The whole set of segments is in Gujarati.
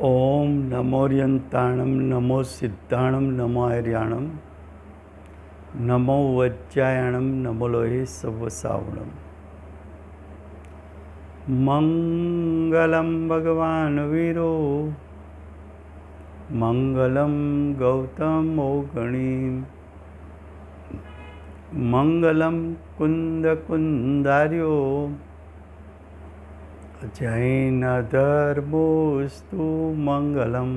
ओम नमोर्यंताणं नमो सिद्धाणं नमो आर्याणं नमो वज्रायणं नमो लोहे सवसावणं। मंगलम भगवान वीरो मंगलम गौतमो गणी मंगलम कुंद कुंदार्यो जैन धर्मोस्तु मंगलम।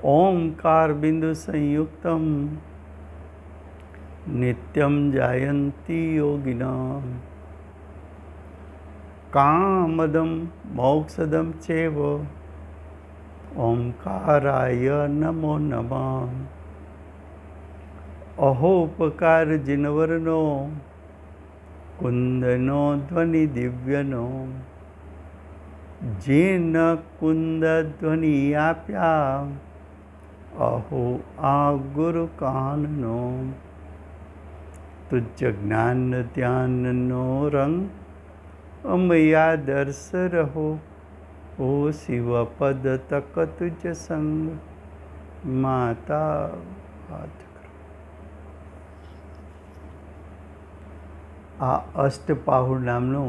ओंकार बिंदु संयुक्तम नित्यं जायन्ति योगिनां कामदं मोक्षदं चैव ओंकाराय नमो नमः। अहोपकार जिनवरनो कुंदनो ध्वनि दिव्यनो जेन कुंद ध्वनि आप्या अहो आ गुरु काननो। तुझ ज्ञान ध्यान नो रंग अमया दर्श रहो ओ शिव पद तक तुझ संग माता हाथ करो। आ अष्टपाहुर नामनु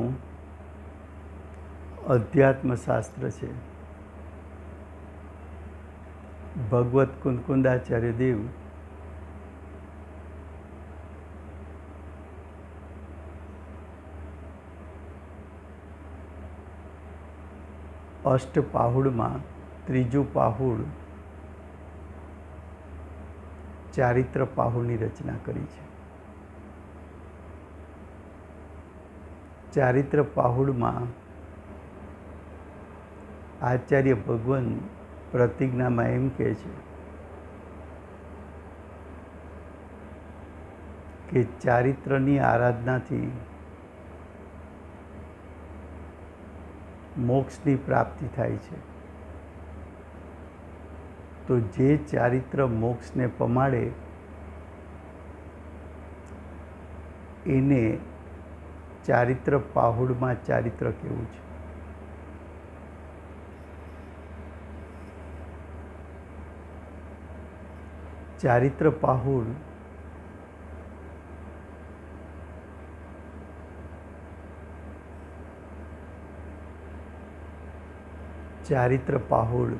अध्यात्मशास्त्र છે। ભગવત કુંદકુંદાચાર્ય દેવ અષ્ટપાહુડમાં ત્રીજું પાહુડ ચારિત્ર પાહુડની રચના કરી છે। ચારિત્ર પાહુડમાં આચાર્ય ભગવાન પ્રતિજ્ઞામાં એમ કહે છે કે ચારિત્રની આરાધનાથી મોક્ષની પ્રાપ્તિ થાય છે। તો જે ચારિત્ર મોક્ષને પમાડે એને ચારિત્ર પાહુડમાં ચારિત્ર કહેવું છે। ચારિત્ર પાહુડ ચારિત્ર પાહુડ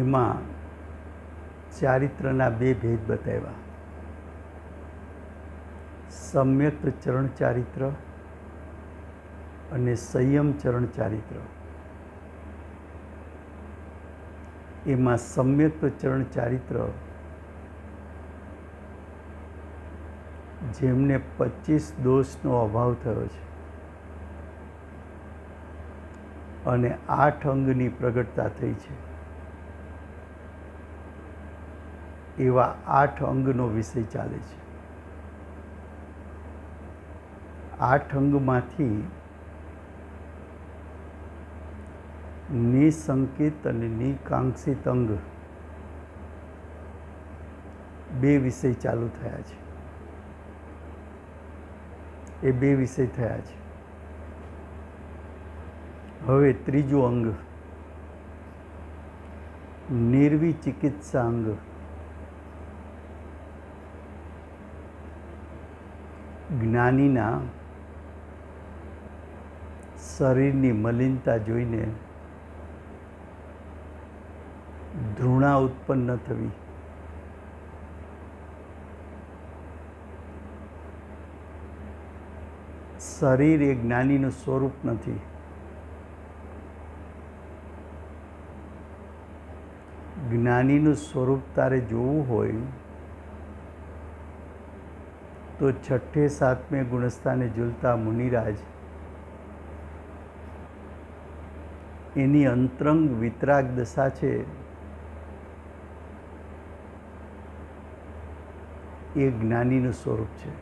એમાં ચારિત્રના બે ભેદ બતાવ્યા, સમ્યક ચરણ ચારિત્ર અને સંયમ ચરણ ચારિત્ર। એમાં સમ્યક ચરણ ચારિત્ર જેમને 25 દોષનો અભાવ થયો છે અને 8 અંગની પ્રગટતા થઈ છે એવા 8 અંગનો વિષય ચાલે છે। 8 અંગમાંથી નિસંકિત અને નિકાંક્ષિત અંગ બે વિષય ચાલુ થયા છે। એ બે વિષય થયા છે। હવે ત્રીજું અંગ નિર્વિચિકિત્સા અંગ। જ્ઞાનીના શરીરની મલિનતા જોઈને ધૃણા ઉત્પન્ન ન થવી, શરીર એ જ્ઞાનીનું સ્વરૂપ નથી। જ્ઞાનીનું સ્વરૂપ તારે જોવું હોય તો 6ઠે 7મે ગુણસ્થાને ઝૂલતા મુનિરાજ એની અંતરંગ વિતરાગ દશા છે એ જ્ઞાનીનું સ્વરૂપ છે।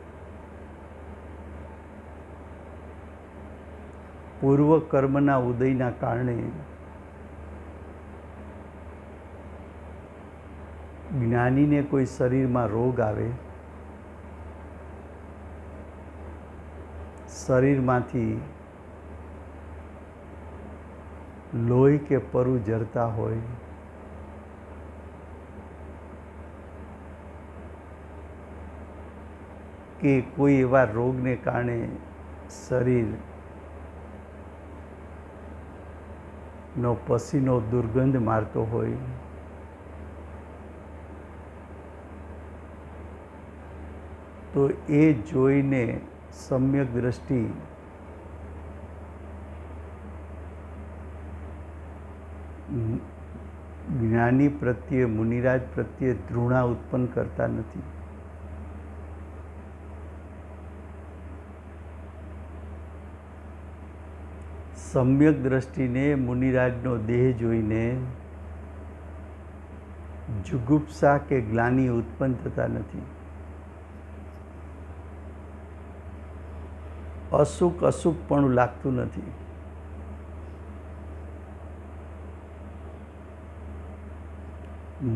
પૂર્વ કર્મના ઉદયના કારણે જ્ઞાનીને કોઈ શરીરમાં રોગ આવે શરીરમાંથી લોહી કે પરુ ઝરતા હોય, કે કોઈ એવા રોગને કારણે શરીરનો પસીનો દુર્ગંધ મારતો હોય, તો એ જોઈને સમ્યક દ્રષ્ટિ જ્ઞાની પ્રત્યે, મુનિરાજ પ્રત્યે ધૃણા ઉત્પન્ન કરતા નથી. સમ્યક દ્રષ્ટિને મુનિરાજનો દેહ જોઈને જુગુપ્સા કે ગ્લાનિ ઉત્પન્ન થતા નથી. અશુકપણું લાગતું નથી.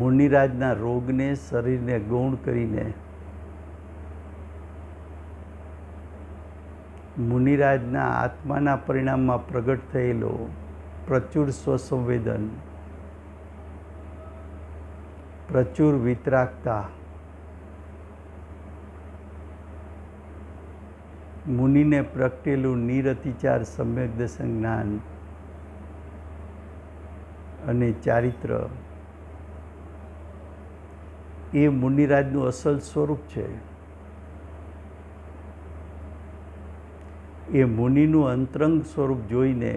મુનિરાજના રોગને, શરીરને ગૌણ કરીને મુનિરાજના આત્માના પરિણામમાં પ્રગટ થયેલો પ્રચુર સ્વસંવેદન, પ્રચુર વિતરાગતા, મુનિને પ્રગટેલું નિરતિચાર સમ્યક દર્શન જ્ઞાન અને ચારિત્ર, એ મુનિરાજનું અસલ સ્વરૂપ છે. એ મુનિનું અંતરંગ સ્વરૂપ જોઈને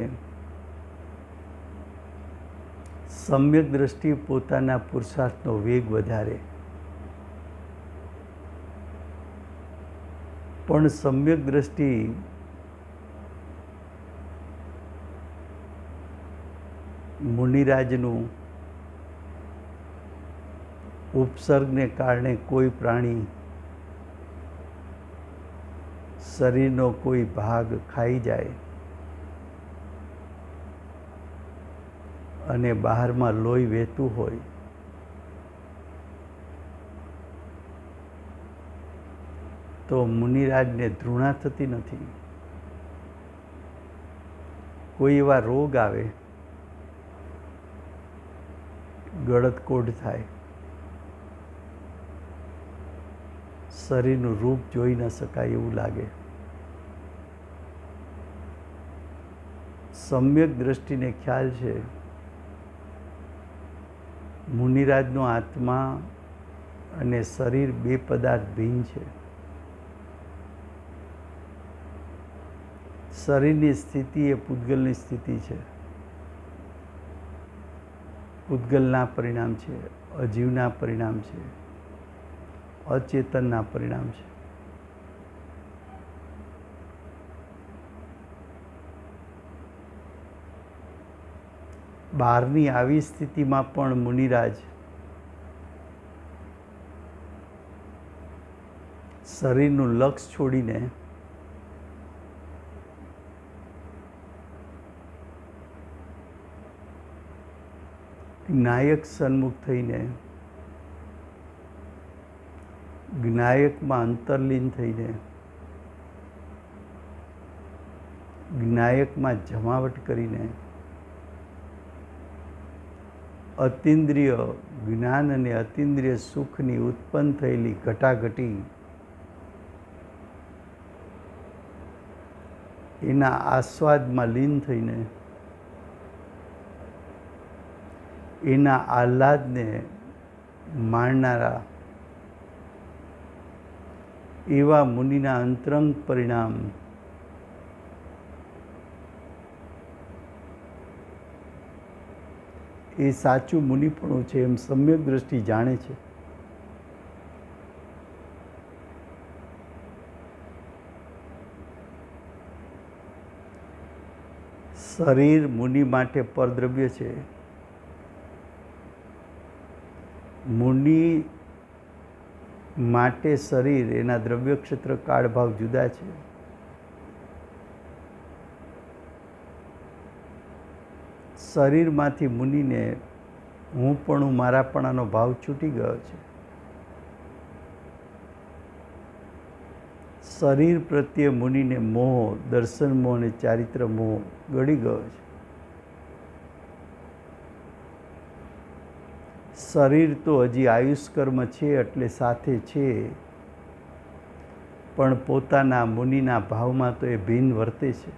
સમ્યક દ્રષ્ટિ પોતાના પુરુષાર્થનો વેગ વધારે. પણ સમ્યક દ્રષ્ટિ મુનિરાજનું ઉપસર્ગને કારણે કોઈ પ્રાણી શરીરનો કોઈ ભાગ ખાઈ જાય અને બહારમાં લોહી વહેતું હોય, તો મુનિરાજને ધૃણા થતી નથી. કોઈ એવા રોગ આવે, ગળદકોડ થાય, શરીરનું રૂપ જોઈ ન શકાય એવું લાગે, સમ્યક દ્રષ્ટિને ખ્યાલ છે મુનિરાજનો આત્મા અને શરીર બે પદાર્થ ભિન્ન છે. શરીરની સ્થિતિ એ પૂતગલની સ્થિતિ છે, પૂતગલના પરિણામ છે, અજીવના પરિણામ છે, અચેતનના પરિણામ છે. બહારની આવી સ્થિતિમાં પણ મુનિરાજ શરીરનું લક્ષ છોડીને જ્ઞાયક સન્મુખ થઈને જ્ઞાયકમાં અંતર્લીન થઈને જ્ઞાયકમાં જમાવટ કરીને અતિન્દ્રિય જ્ઞાન અને અતિન્દ્રિય સુખની ઉત્પન્ન થયેલી ઘટાઘટી એના આસ્વાદમાં લીન થઈને એના આહ્લાદને માણનારા એવા મુનિના અંતરંગ પરિણામ એ સાચું મુનિપણું છે એમ સમ્યક દ્રષ્ટિ જાણે છે. શરીર મુનિ માટે પરદ્રવ્ય છે. મુનિ માટે શરીર એના દ્રવ્ય ક્ષેત્ર કાળભાવ જુદા છે. શરીરમાંથી મુનિને હુંપણું મારાપણાનો ભાવ છૂટી ગયો છે. શરીર પ્રત્યે મુનિને મોહ, દર્શન મોહ અને ચારિત્ર મોહ ગળી ગયો છે. શરીર તો હજી આયુષ્કર્મ છે એટલે સાથે છે, પણ પોતાના મુનિના ભાવમાં તો એ ભિન્ન વર્તે છે.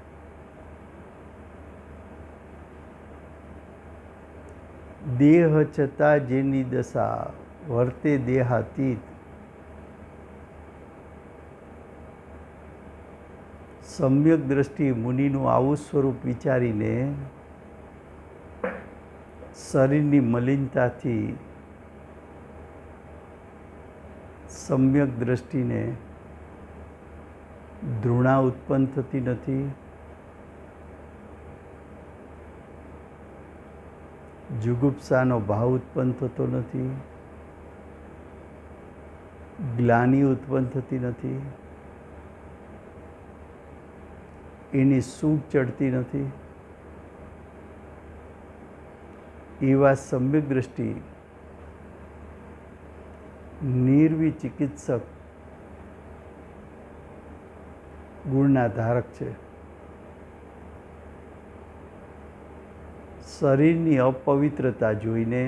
દેહ છતાં જેની દશા વર્તે દેહાતીત, સમ્યક દ્રષ્ટિ મુનિનું આવું સ્વરૂપ વિચારીને શરીરની મલિનતાથી સમ્યક દ્રષ્ટિને ધૃણા ઉત્પન્ન થતી નથી, જુગુપ્સાનો ભાવ ઉત્પન્ન થતો નથી, ગ્લાનિ ઉત્પન્ન થતી નથી, એની સૂગ ચડતી નથી. એવા સમ્યક દ્રષ્ટિ નિર્વિચિકિત્સક ગુણના ધારક છે. શરીરની અપવિત્રતા જોઈને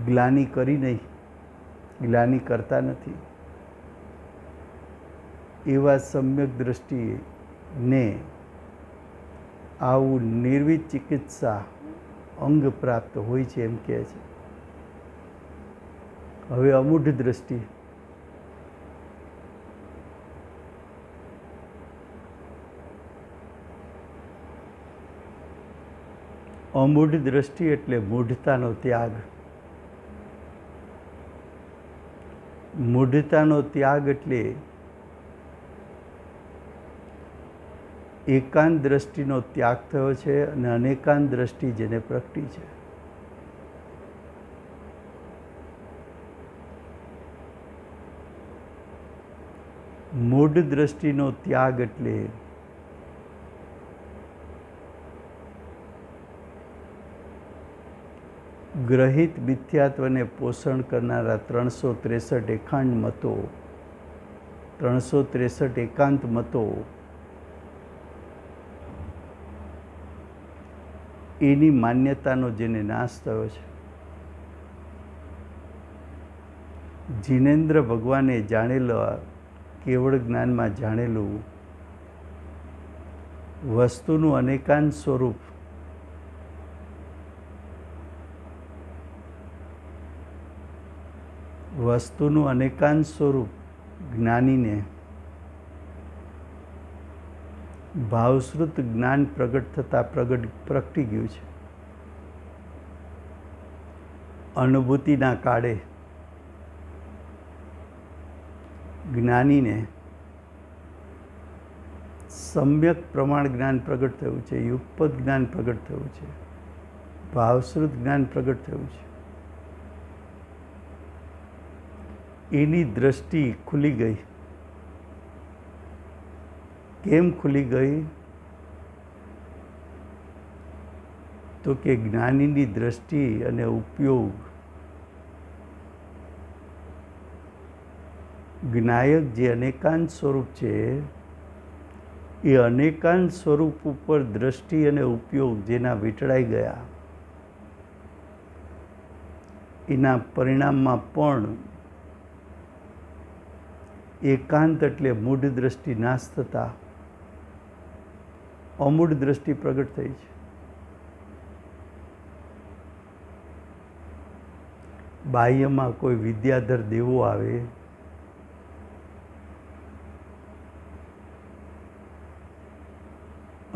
ગ્લાનિ કરી નહીં, ગ્લાનિ કરતા નથી. એવા સમ્યક દ્રષ્ટિને આવું નિર્વિચિકિત્સા અંગ પ્રાપ્ત હોય છે એમ કહે છે. હવે અમૂઢ દ્રષ્ટિ, અમૂઢ દ્રષ્ટિ એટલે મૂઢતાનો ત્યાગ. મૂઢતાનો ત્યાગ એટલે એકાંત દ્રષ્ટિનો ત્યાગ થયો છે અને અનેકાંત દ્રષ્ટિ જેને પ્રગટી છે. મૂઢ દ્રષ્ટિનો ત્યાગ એટલે ગ્રહિત મિથ્યાત્વને પોષણ કરનારા 363 એકાંત મતો, 363 એકાંત મતો એની માન્યતાનો જેને નાશ થયો છે. જીનેન્દ્ર ભગવાને જાણેલા કેવળ જ્ઞાનમાં જાણેલું વસ્તુનું અનેકાંત સ્વરૂપ જ્ઞાનીને ભાવશ્રુત જ્ઞાન પ્રગટ થતાં પ્રગટી ગયું છે. અનુભૂતિના કાળે જ્ઞાનીને સમ્યક પ્રમાણ જ્ઞાન પ્રગટ થયું છે, યુગપદ જ્ઞાન પ્રગટ થયું છે, ભાવશ્રુત જ્ઞાન પ્રગટ થયું છે. એની દ્રષ્ટિ ખુલી ગઈ. કેમ ખુલી ગઈ? તો કે જ્ઞાનીની દ્રષ્ટિ અને ઉપયોગ જ્ઞાયક જે અનેકાંત સ્વરૂપ છે એ અનેકાંત સ્વરૂપ ઉપર દ્રષ્ટિ અને ઉપયોગ જેના વીંટળાઈ ગયા એના પરિણામમાં પણ એકાંત એટલે મૂઢ દ્રષ્ટિ નાશ થતા અમૂઢ દ્રષ્ટિ પ્રગટ થઈ છે. બાહ્યમાં કોઈ વિદ્યાધર દેવો આવે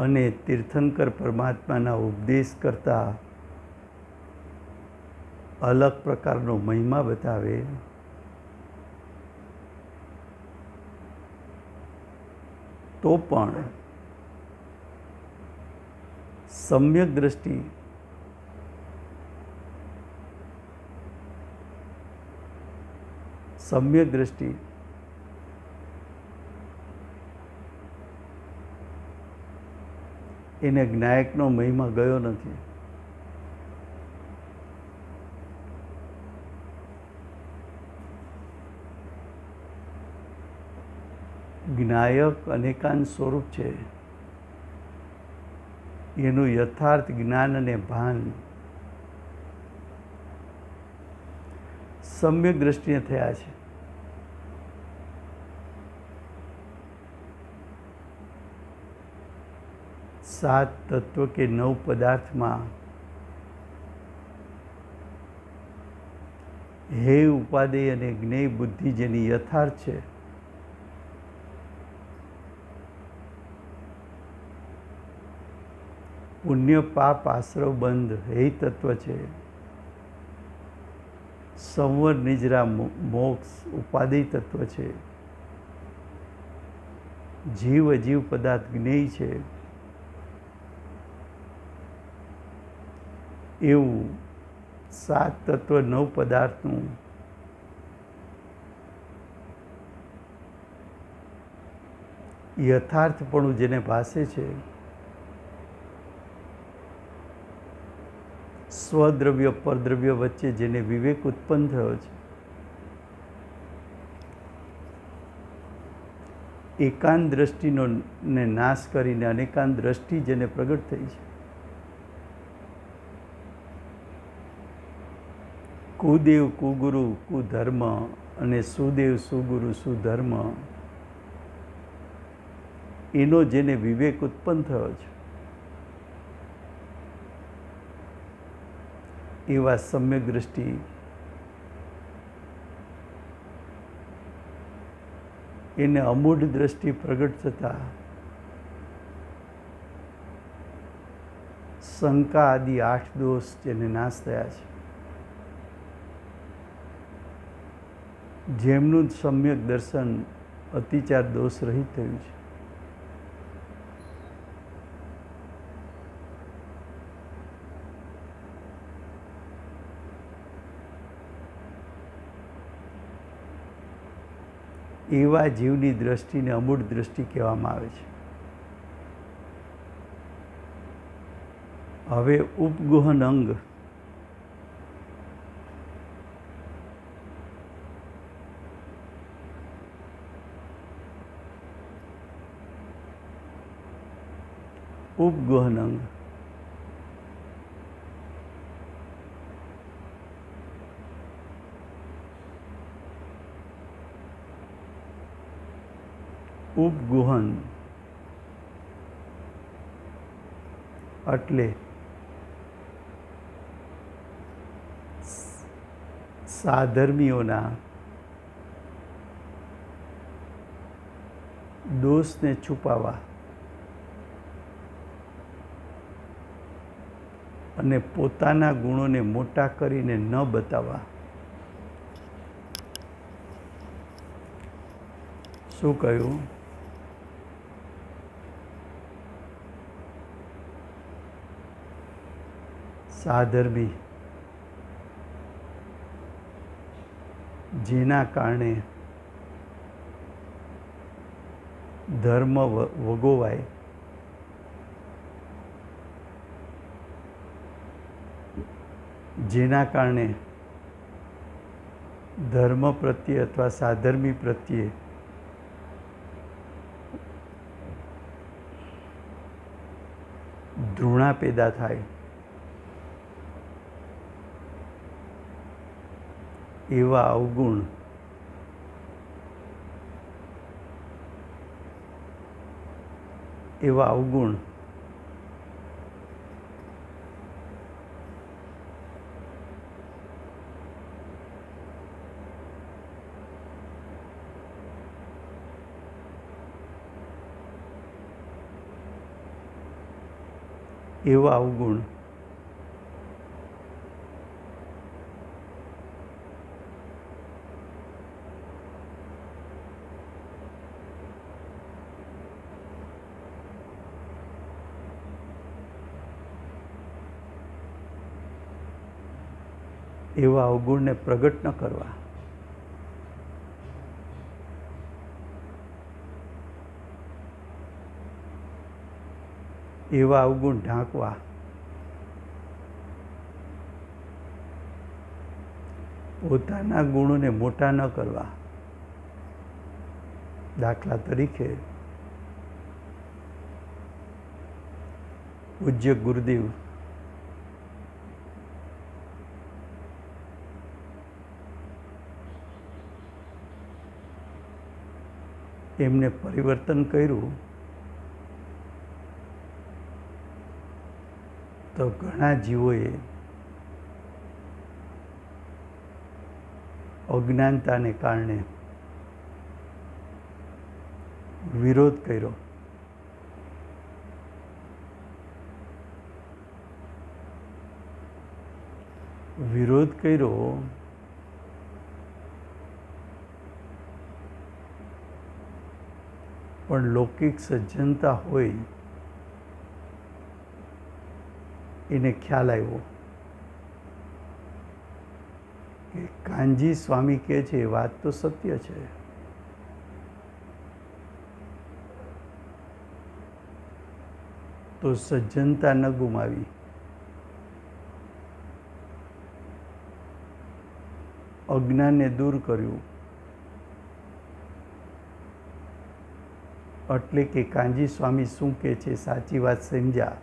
અને તીર્થંકર પરમાત્માના ઉપદેશ કરતા અલગ પ્રકારનો મહિમા બતાવે તો પણ સમ્યક દ્રષ્ટિ એને જ્ઞાયકનો મહિમા ગયો નથી. જ્ઞાયક અનેકાંત સ્વરૂપ છે, એનું યથાર્થ જ્ઞાન અને ભાન સમ્યક દ્રષ્ટિએ થયા છે. સાત તત્વ કે 9 પદાર્થમાં હે ઉપાદેય અને જ્ઞેય બુદ્ધિ જેની યથાર્થ છે, પુણ્ય પાપ આશ્રવ બંધ હે તત્વ છે, સંવર નિજરા મોક્ષ ઉપાદેય તત્વ છે, જીવ અજીવ પદાર્થ જ્ઞેય છે, એવું 7 તત્વ 9 પદાર્થનું યથાર્થપણું જેને ભાસે છે, સ્વદ્રવ્ય પરદ્રવ્ય વચ્ચે જેને વિવેક ઉત્પન્ન થયો છે, એકાંત દ્રષ્ટિનો ને નાશ કરીને અનેકાંત દ્રષ્ટિ જેને પ્રગટ થઈ છે, કુદેવ કુગુરુ કુધર્મ અને સુદેવ સુગુરુ સુધર્મ એનો જેને વિવેક ઉત્પન્ન થયો છે, એવા સમ્યક દ્રષ્ટિ એને અમૂઢ દ્રષ્ટિ પ્રગટ થતાં શંકા આદિ 8 દોષ જેને નાશ થયા છે, જેમનું સમ્યક દર્શન અતિચાર દોષ રહિત થયું છે, એવા જીવની દ્રષ્ટિને અમૂઢ દ્રષ્ટિ કહેવામાં આવે છે. હવે ઉપગુહન અંગ ઉપગુહન અંગ ઉપગુહન એટલે સાધર્મીઓના દોષને છુપાવવા અને પોતાના ગુણોને મોટા કરીને ન બતાવવા. શું કહ્યું? સાધર્મી જેના કારણે ધર્મ વગોવાય, જેના કારણે ધર્મ પ્રત્યે અથવા સાધર્મી પ્રત્યે ધૃણા પેદા થાય, એવા અવગુણ એવા અવગુણને પ્રગટ ન કરવા. એવા અવગુણ ઢાંકવા. પોતાના ગુણોને મોટા ન કરવા. દાખલા તરીકે પૂજ્ય ગુરુદેવ એમને પરિવર્તન કર્યું તો ઘણા જીવોએ અજ્ઞાનતાને કારણે વિરોધ કર્યો. વિરોધ કર્યો પણ લૌકિક સજ્જનતા હોય એને ખ્યાલ આવ્યો કે કાનજી સ્વામી કહે છે એ વાત તો સત્ય છે. તો સજ્જનતા ન ગુમાવી, અજ્ઞાનને દૂર કર્યું. એટલે કે કાનજી સ્વામી શું કહે છે સાચી વાત સમજ્યા.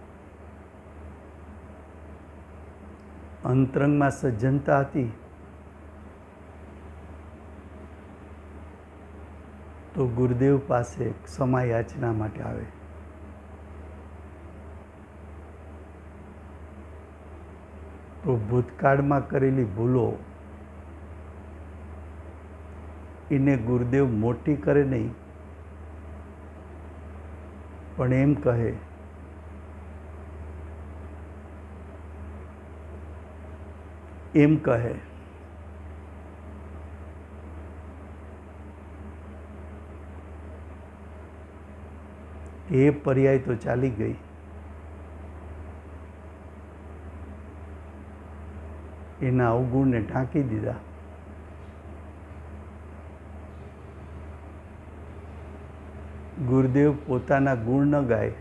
અંતરંગમાં સજ્જનતા હતી તો ગુરુદેવ પાસે ક્ષમા યાચના માટે આવે. તો ભૂતકાળમાં કરેલી ભૂલો એને ગુરુદેવ મોટી કરે નહીં, પણ એમ કહે એ પર્યાય તો ચાલી ગઈ. એના અવગુણને ઢાંકી દીધા. ગુરુદેવ પોતાના ગુણ ન ગાય,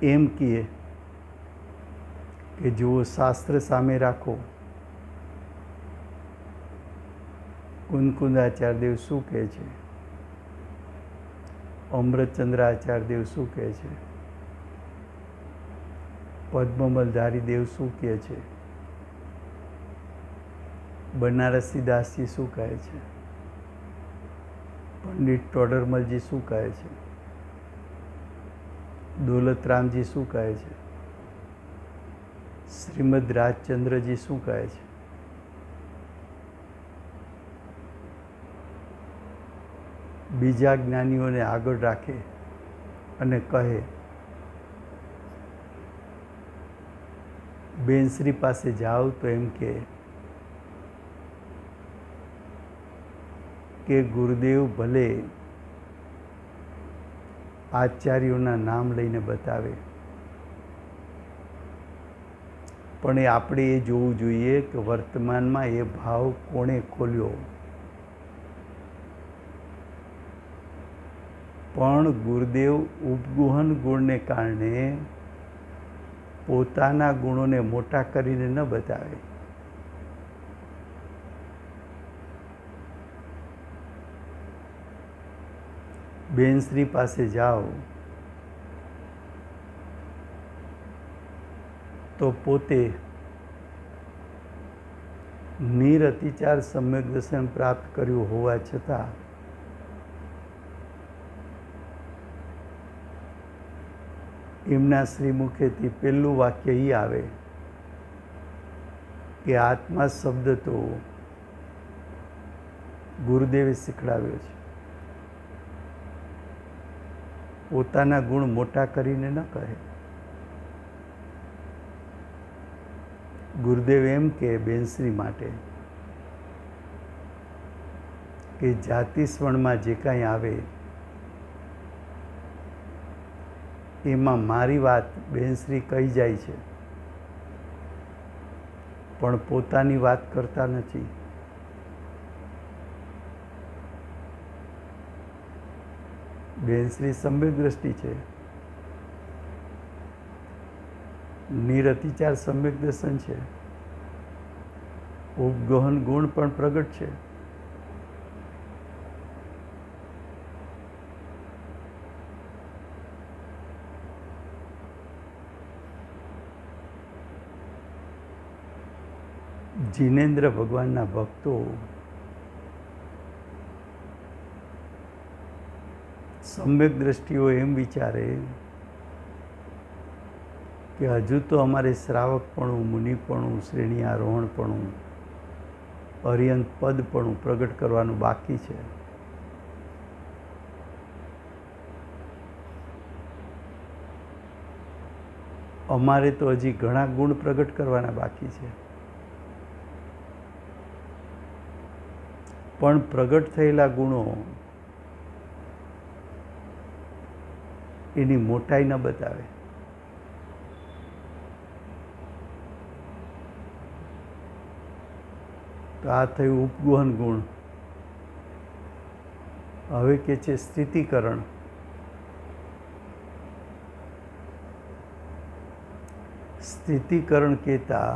એમ કહે કે જુઓ શાસ્ત્ર સામે રાખો, કુંદકુંદાચાર્યદેવ શું કહે છે, અમૃતચંદ્રાચાર્યદેવ શું કહે છે, પદ્મમલધારી દેવ શું કહે છે, બનારસી દાસજી શું કહે છે, પંડિત ટોડરમલજી શું કહે છે, દોલતરામજી શું કહે છે, શ્રીમદ રાજચંદ્રજી શું કહે છે. બીજા જ્ઞાનીઓને આગળ રાખે અને કહે બેનશ્રી પાસે જાઓ તો એમ કે ગુરુદેવ ભલે આચાર્યોના નામ લઈને બતાવે, પણ આપણે એ જોવું જોઈએ કે વર્તમાનમાં એ ભાવ કોણે ખોલ્યો. પણ ગુરુદેવ ઉપગુહન ગુણને કારણે પોતાના ગુણોને મોટા કરીને ન બતાવે. બેનશ્રી પાસે જાઓ તો પોતે નિરતિચાર સમ્યક દર્શન પ્રાપ્ત કર્યું હોવા છતાં એમના શ્રીમુખેથી પહેલું વાક્ય એ આવે કે આત્મા શબ્દ તો ગુરુદેવે શીખડાવ્યો છે. પોતાના ગુણ મોટા કરીને ન કહે. ગુરુદેવ એમ કે બેનશ્રી માટે કે જાતિ સ્વર્ણમાં જે કાંઈ આવે એમાં મારી વાત બેનશ્રી કહી જાય છે, પણ પોતાની વાત કરતા નથી. બેનશ્રી સમ્યક દ્રષ્ટિ છે, નિરતિચાર સમ્યક દર્શન છે, ઉપગહન ગુણ પણ પ્રગટ છે, જીનેન્દ્ર ભગવાનના ભક્તો સમ્યક દ્રષ્ટિઓ એમ વિચારે કે હજુ તો અમારે શ્રાવકપણું, મુનિપણું, શ્રેણી આરોહણપણું, અર્યંત પદપણું પ્રગટ કરવાનું બાકી છે. અમારે તો હજી ઘણા ગુણ પ્રગટ કરવાના બાકી છે. પણ પ્રગટ થયેલા ગુણો એની મોટાઈ ન બતાવે. તો આ થયું ઉપગોહન ગુણ. હવે કે છે સ્થિતિકરણ. સ્થિતિકરણ કહેતા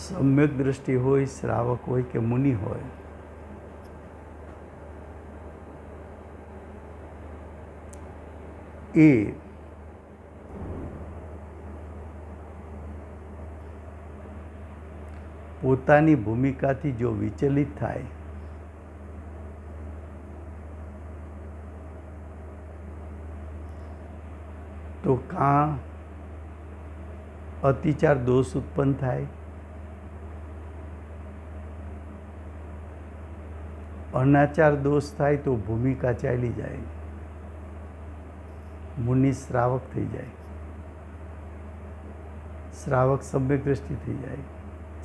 સમ્યક દ્રષ્ટિ હોય, શ્રાવક હોય કે મુનિ હોય, એ પોતાની ભૂમિકાથી જો વિચલિત થાય તો કાં અતિચાર દોષ ઉત્પન્ન થાય, અનાચાર દોષ થાય તો ભૂમિકા ચાલી જાય, મુનિ શ્રાવક થઈ જાય, શ્રાવક સમ્યક દ્રષ્ટિ થઈ જાય,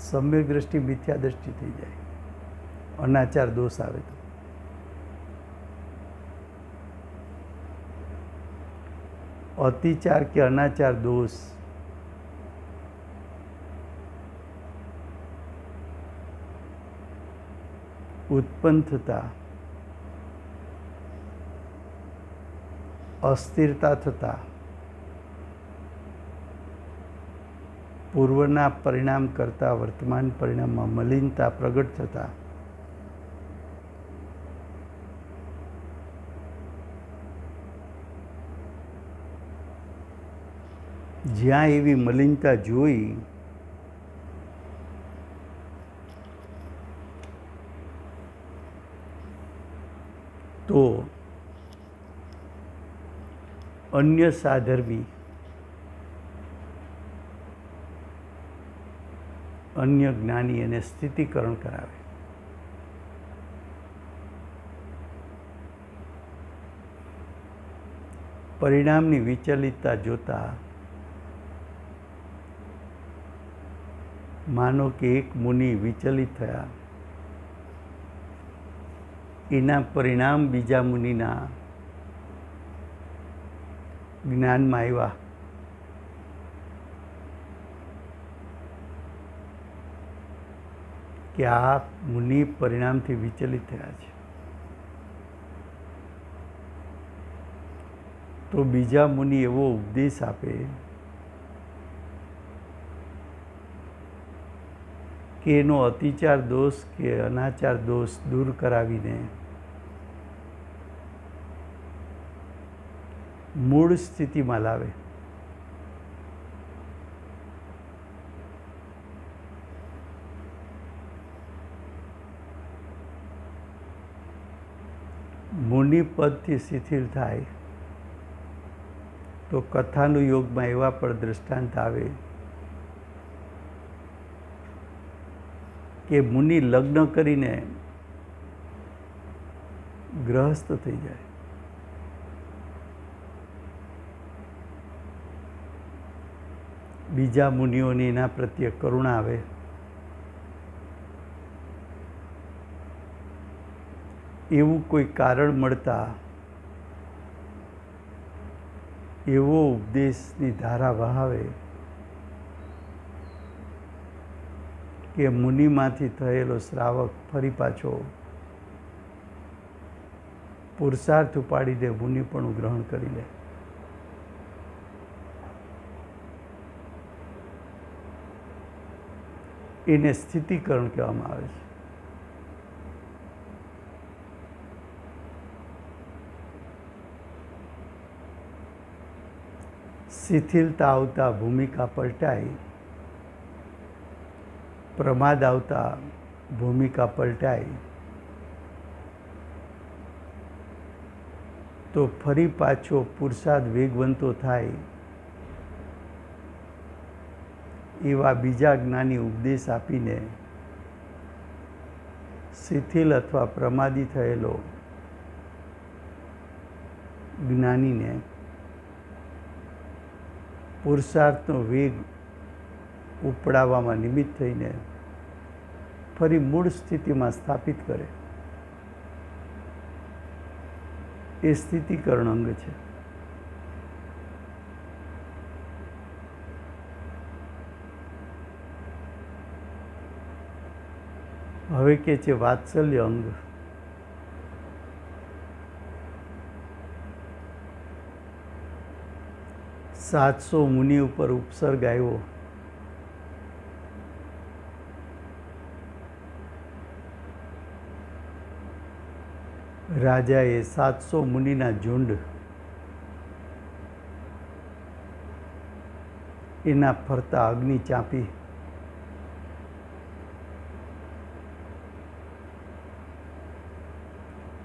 સમ્યક દ્રષ્ટિ મિથ્યા દ્રષ્ટિ થઈ જાય, અનાચાર દોષ આવે તો. અતિચાર કે અનાચાર દોષ ઉત્પન્ન થતા અસ્થિરતા થતા પૂર્વના પરિણામ કરતાં વર્તમાન પરિણામમાં મલિનતા પ્રગટ થતા જ્યાં એવી મલિનતા જોઈ તો અન્ય સાધર્મી, અન્ય જ્ઞાની એને સ્થિતિકરણ કરાવે. પરિણામની વિચલિતતા જોતા માનો કે એક મુનિ વિચલિત થયા, એના પરિણામ બીજા મુનિના જ્ઞાનમાં આવ્યા. કે આ મુનિ પરિણામથી વિચલિત થયા છે, તો બીજા મુનિ એવો ઉપદેશ આપે કે એનો અતિચાર દોષ કે અનાચાર દોષ દૂર કરાવીને મૂળ સ્થિતિમાં લાવે. મુનિ પદથી શિથિલ થાય તો કથાનું યોગમાં એવા પણ દૃષ્ટાંત આવે કે મુનિ લગ્ન કરીને ગ્રહસ્થ થઈ જાય, બીજા મુનિઓની એના પ્રત્યે કરુણા આવે, એવું કોઈ કારણ મળતા એવો ઉપદેશની ધારા વહાવે કે મુનિમાંથી થયેલો શ્રાવક ફરી પાછો પુરુષાર્થ ઉપાડી દે, મુનિપણું ગ્રહણ કરી લે. એને સ્થિતિકરણ કહેવામાં આવે છે. શિથિલતા આવતા ભૂમિકા પલટાઈ, પ્રમાદ આવતા ભૂમિકા પલટાઈ, તો ફરી પાછો પુરુષાર્થ વેગવંતો થાય એવા બીજા જ્ઞાની ઉપદેશ આપીને શિથિલ અથવા પ્રમાદી થયેલો જ્ઞાનીને પુરુષાર્થનો વેગ ઉપડાવવામાં નિમિત્ત થઈને ફરી મૂળ સ્થિતિમાં સ્થાપિત કરે એ સ્થિતિકરણ અંગ છે. હવે કે છે વાત્સલ્ય અંગ. સાતસો મુનિ ઉપર ઉપસર્ગ આવ્યો. રાજાએ 700 મુનિના ઝુંડ એના ફરતા અગ્નિ ચાંપી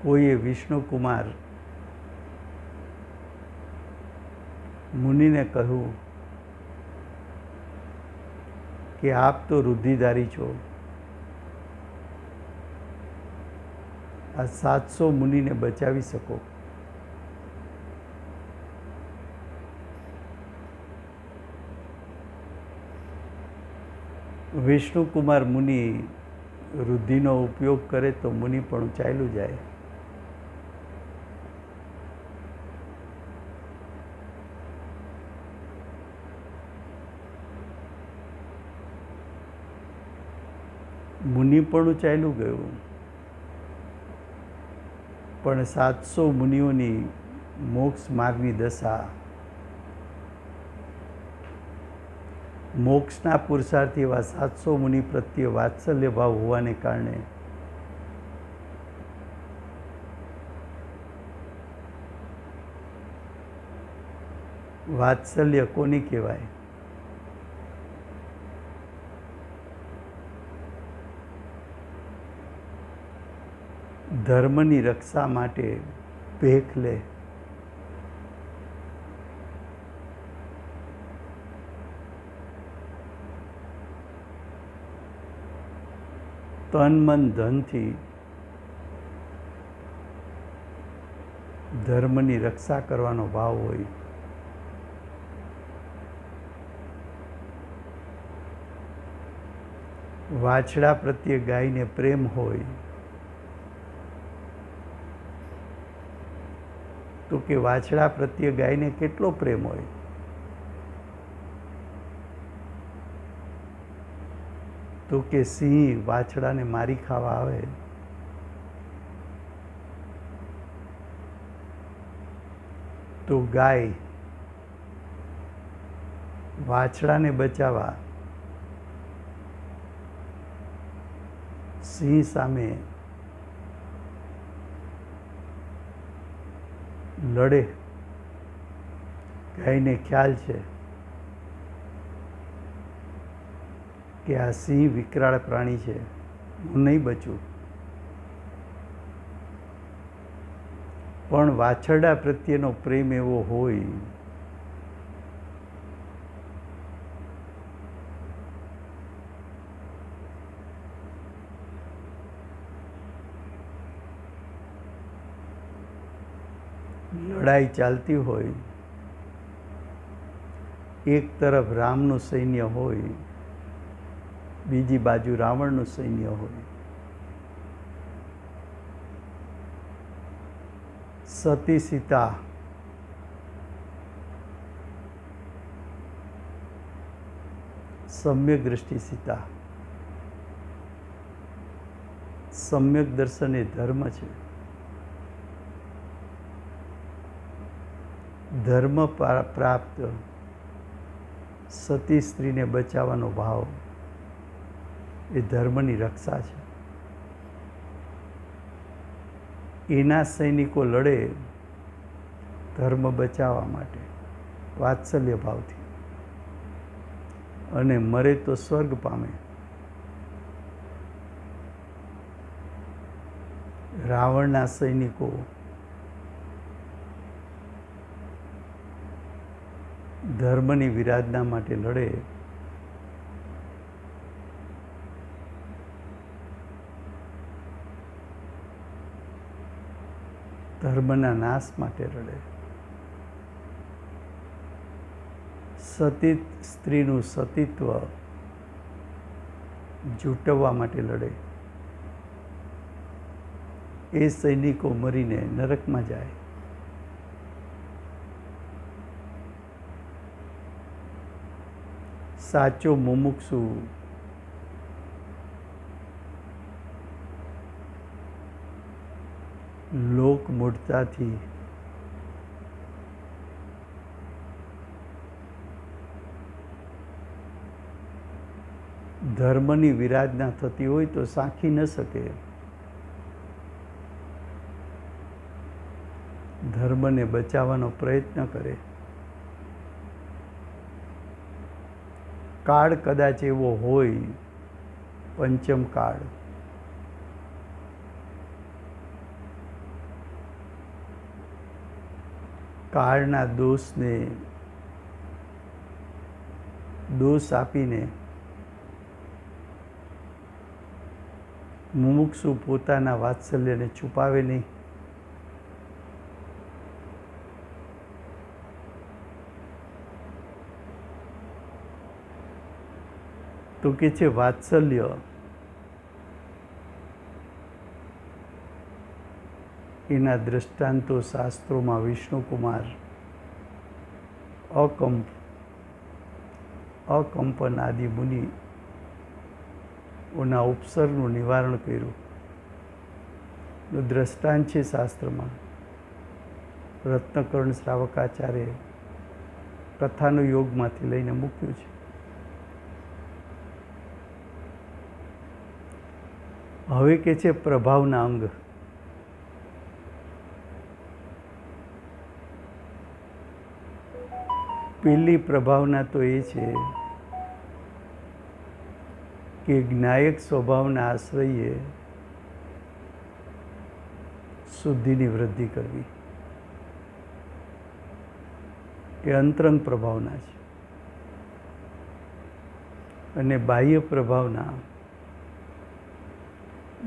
કોઈએ વિષ્ણુકુમાર મુનિને કહ્યું કે આપ તો રુધિધારી છો, આ 700 મુનિને બચાવી શકો. વિષ્ણુકુમાર મુનિ રુધિનો ઉપયોગ કરે તો મુનિ પણ ચાલ્યું જાય. મુનિ પણ ચાલ્યું ગયું, પણ 700 મુનિઓની મોક્ષ માર્ગની દશા, મોક્ષના પુરુષાર્થી એવા 700 મુનિ પ્રત્યે વાત્સલ્ય ભાવ હોવાને કારણે વાત્સલ્ય કોને કહેવાય? ધર્મની રક્ષા માટે ભેખ લે, તન મન ધનથી ધર્મની રક્ષા કરવાનો ભાવ હોય. વાછડા પ્રત્યે ગાયને પ્રેમ હોય તો કે વાછડા પ્રત્યે ગાયને કેટલો પ્રેમ હોય? તો કે સિંહ વાછડાને મારી ખાવા આવે તો ગાય વાછડાને બચાવવા સિંહ સામે લડે. ગાયને ખ્યાલ છે કે આ સિંહ વિકરાળ પ્રાણી છે, હું નહીં બચું. પણ વાછરડા પ્રત્યેનો પ્રેમ એવો હોય લડાઈ ચાલતી હોય, એક તરફ રામનું સૈન્ય હોય, બીજી બાજુ રાવણનું સૈન્ય હોય. સતી સીતા સમ્યક દ્રષ્ટિ સીતા. સમ્યક દર્શન એ ધર્મ છે. ધર્મ પ્રાપ્ત સતી સ્ત્રીને બચાવવાનો ભાવ એ ધર્મની રક્ષા છે. એના સૈનિકો લડે ધર્મ બચાવવા માટે, વાત્સલ્ય ભાવથી, અને મરે તો સ્વર્ગ પામે. રાવણના સૈનિકો ધર્મની વિરાધના માટે લડે, ધર્મના નાશ માટે લડે, સતી સ્ત્રીનું સતીત્વ જૂટવવા માટે લડે, એ સૈનિકો મરીને નરકમાં જાય. સાચો મુમુક્ષુ લોક મૂઢતાથી ધર્મની વિરાધના થતી હોય તો સાંખી ન શકે. ધર્મને બચાવવાનો પ્રયત્ન કરે. કાળ કદાચ એવો હોય, પંચમ કાળ, કાળના દોષ આપીને મુમુક્ષુ પોતાના વાત્સલ્યને છુપાવે નહીં. તો કે છે વાત્સલ્ય એના દ્રષ્ટાંતો શાસ્ત્રોમાં વિષ્ણુકુમાર અકંપન આદિ મુનિઓના ઉપસર્ગનું નિવારણ કર્યું. દ્રષ્ટાંત છે શાસ્ત્રમાં. રત્નકર્ણ શ્રાવકાચાર્ય કથાનો યોગમાંથી લઈને મૂક્યું છે. હવે કે છે પ્રભાવના અંગ. પેલી પ્રભાવના તો એ છે કે જ્ઞાયક સ્વભાવના આશ્રયે શુદ્ધિની વૃદ્ધિ કરવી. એ અંતરંગ પ્રભાવના છે. અને બાહ્ય પ્રભાવના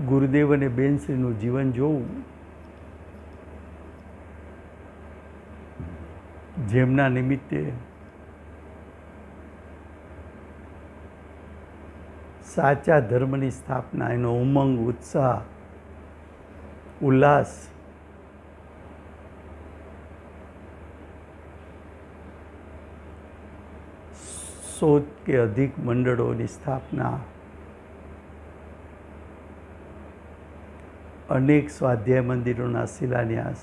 ગુરુદેવ અને બેનશ્રીનું જીવન જોવું, જેમના નિમિત્તે સાચા ધર્મની સ્થાપના, એનો ઉમંગ, ઉત્સાહ, ઉલ્લાસ સોત કે અધિક મંડળોની સ્થાપના, અનેક સ્વાધ્યાય મંદિરોના શિલાન્યાસ,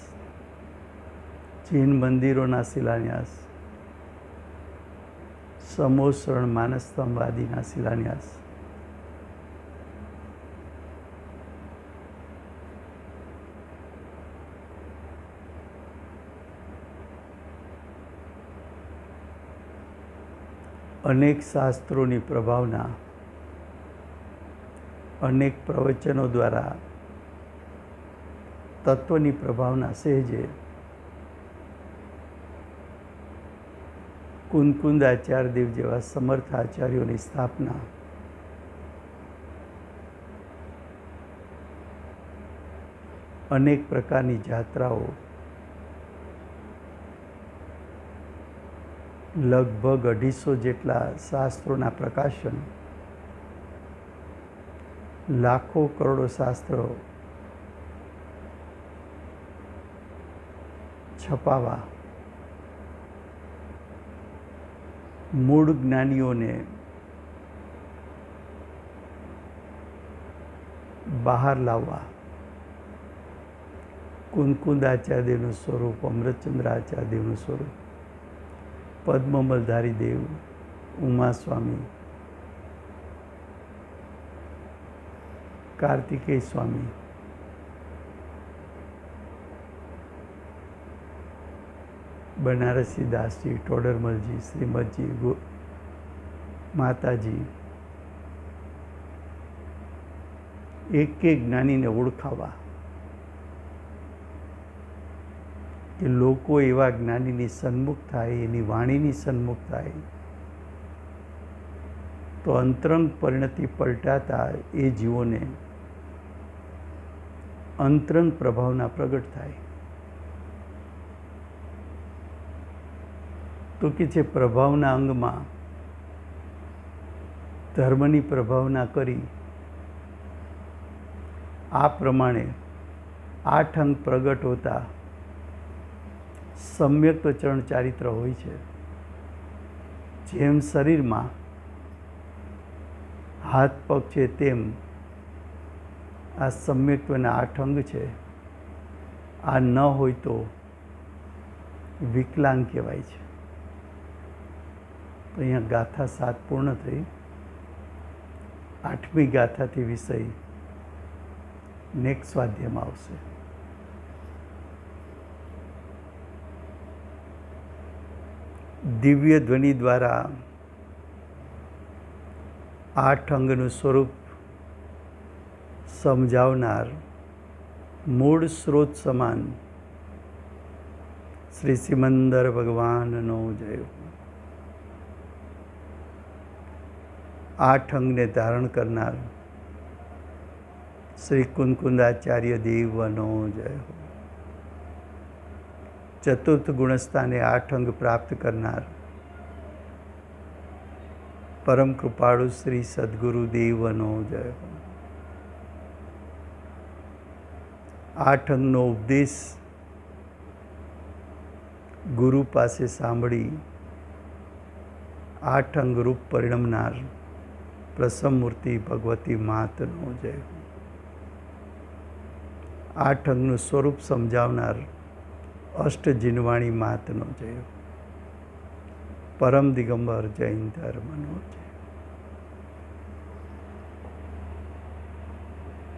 જૈન મંદિરોના શિલાન્યાસ, સમોસરણ માનસસ્તંભ આદિના શિલાન્યાસ, અનેક શાસ્ત્રોની પ્રભાવના, અનેક પ્રવચનો દ્વારા તત્વની પ્રભાવના સહેજે કુંદકુંદ આચાર્યદેવ જેવા સમર્થ આચાર્યોની સ્થાપના, અનેક પ્રકારની જાત્રાઓ, લગભગ 250 જેટલા શાસ્ત્રોના પ્રકાશન, લાખો કરોડો શાસ્ત્રો છપાવા, મૂળ જ્ઞાનીઓને બહાર લાવવા, કુંદકુંદ આચાર્યદેવનું સ્વરૂપ, અમૃતચંદ્ર આચાર્યદેવનું સ્વરૂપ, પદ્મમલધારી દેવ, ઉમાસ્વામી, કાર્તિકેય સ્વામી, બનારસી દાસજી, ટોડરમલજી, શ્રીમદજી, માતાજી, એક એક જ્ઞાનીને ઓળખાવા કે લોકો એવા જ્ઞાનીની સન્મુખ થાય, એની વાણીની સન્મુખ થાય તો અંતરંગ પરિણતિ પલટાતા એ જીવોને અંતરંગ પ્રભાવના પ્રગટ થાય. તો કે છે પ્રભાવના અંગમાં ધર્મની પ્રભાવના કરી આ પ્રમાણે 8 અંગ પ્રગટ હોતા સમ્યક ચરણ ચારિત્ર હોય છે. જેમ શરીરમાં હાથ પગ છે તેમ આ સમ્યક્ત્વના 8 અંગ છે. આ ન હોય તો વિકલાંગ કહેવાય છે. તો અહીંયા ગાથા 7 પૂર્ણ થઈ. 8મી ગાથાથી વિષય નેક્સ્ટ સ્વાધ્યાયમાં આવશે. દિવ્ય ધ્વનિ દ્વારા 8 અંગનું સ્વરૂપ સમજાવનાર મૂળ સ્ત્રોત સમાન શ્રી સિમંદર ભગવાનનો જય. 8 અંગને ધારણ કરનાર શ્રી કુંકુંદાચાર્ય દેવનો જય. ચતુર્થ ગુણસ્થાને 8 અંગ પ્રાપ્ત કરનાર પરમ કૃપાળુ શ્રી સદગુરુ દેવનો જય. 8 અંગનો ઉપદેશ ગુરુ પાસે સાંભળી 8 અંગ રૂપ પરિણમનાર પ્રસમ મૂર્તિ ભગવતી માતનો જય. 8 અંગનું સ્વરૂપ સમજાવનાર અષ્ટ જીનવાણી માતનો જય. પરમ દિગંબર જૈન ધર્મનો જય.